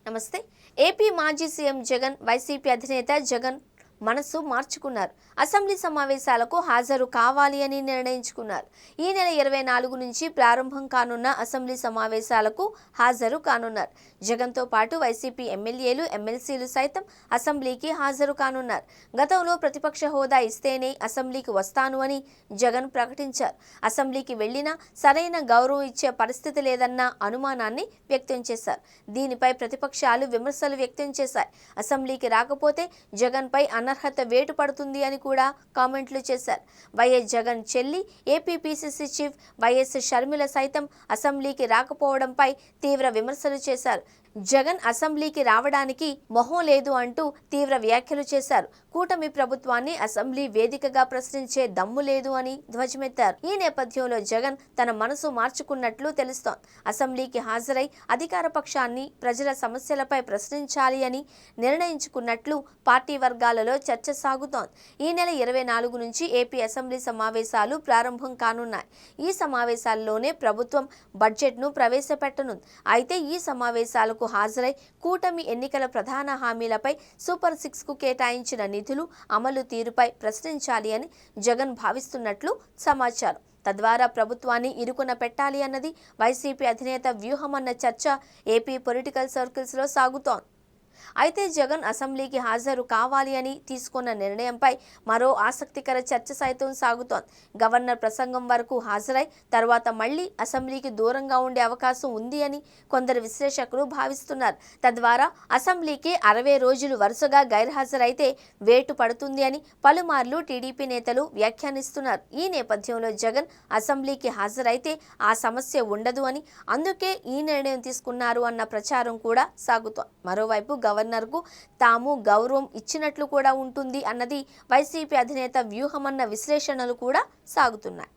నమస్తే. ఏపీ మాజీ CM Jagan YCP అధినేత జగన్ మనసు మార్చుకున్నారు. అసెంబ్లీ సమావేశాలకు హాజరు కావాలి అని నిర్ణయించుకున్నారు. ఈ నెల 24 నుంచి ప్రారంభం కానున్న అసెంబ్లీ సమావేశాలకు హాజరు కానున్నారు. జగన్తో పాటు వైసీపీ ఎమ్మెల్యేలు, ఎమ్మెల్సీలు సైతం అసెంబ్లీకి హాజరు కానున్నారు. గతంలో ప్రతిపక్ష హోదా ఇస్తేనే అసెంబ్లీకి వస్తాను అని జగన్ ప్రకటించారు. అసెంబ్లీకి వెళ్లినా సరైన గౌరవం ఇచ్చే పరిస్థితి లేదన్న అనుమానాన్ని వ్యక్తం చేశారు. దీనిపై ప్రతిపక్షాలు విమర్శలు వ్యక్తం చేశాయి. అసెంబ్లీకి రాకపోతే జగన్పై అనర్హత వేటు పడుతుంది అని కూడా కామెంట్లు చేశారు. వైఎస్ జగన్ చెల్లి AP PCC chief YS Sharmila సైతం అసెంబ్లీకి రాకపోవడంపై తీవ్ర విమర్శలు చేశారు. జగన్ అసెంబ్లీకి రావడానికి మొహం లేదు అంటూ తీవ్ర వ్యాఖ్యలు చేశారు. కూటమి ప్రభుత్వాన్ని అసెంబ్లీ వేదికగా ప్రశ్నించే దమ్ము లేదు అని ధ్వజమెత్తారు. ఈ నేపథ్యంలో జగన్ తన మనసు మార్చుకున్నట్లు తెలుస్తోంది. అసెంబ్లీకి హాజరై అధికార పక్షాన్ని ప్రజల సమస్యలపై ప్రశ్నించాలి అని నిర్ణయించుకున్నట్లు పార్టీ వర్గాలలో చర్చ సాగుతోంది. ఈ నెల 24 నుంచి ఏపీ అసెంబ్లీ సమావేశాలు ప్రారంభం కానున్నాయి. ఈ సమావేశాల్లోనే ప్రభుత్వం బడ్జెట్ను ప్రవేశపెట్టనుంది. అయితే ఈ సమావేశాలకు హాజరై కూటమి ఎన్నికల ప్రధాన హామీలపై సూపర్ 6కు కేటాయించిన నిధులు అమలు తీరుపై ప్రశ్నించాలి అని జగన్ భావిస్తున్నట్లు సమాచారం. తద్వారా ప్రభుత్వాన్ని ఇరుకున పెట్టాలి అన్నది వైసీపీ అధినేత వ్యూహమన్న చర్చ ఏపీ పొలిటికల్ సర్కిల్స్లో సాగుతోంది. అయితే జగన్ అసెంబ్లీకి హాజరు కావాలి అని తీసుకున్న నిర్ణయంపై మరో ఆసక్తికర చర్చ సైతం సాగుతోంది. గవర్నర్ ప్రసంగం వరకు హాజరై తర్వాత మళ్లీ అసెంబ్లీకి దూరంగా ఉండే అవకాశం ఉంది అని కొందరు విశ్లేషకులు భావిస్తున్నారు. తద్వారా అసెంబ్లీకి 60 రోజులు వరుసగా గైర్హాజరైతే వేటు పడుతుంది అని పలుమార్లు టీడీపీ నేతలు వ్యాఖ్యానిస్తున్నారు. ఈ నేపథ్యంలో జగన్ అసెంబ్లీకి హాజరైతే ఆ సమస్య ఉండదు అని, అందుకే ఈ నిర్ణయం తీసుకున్నారు అన్న ప్రచారం కూడా సాగుతోంది. మరోవైపు గవర్నర్కు తాము గౌరవం ఇచ్చినట్లు కూడా ఉంటుంది అన్నది వైసీపీ అధినేత వ్యూహమన్న విశ్లేషణలు కూడా సాగుతున్నాయి.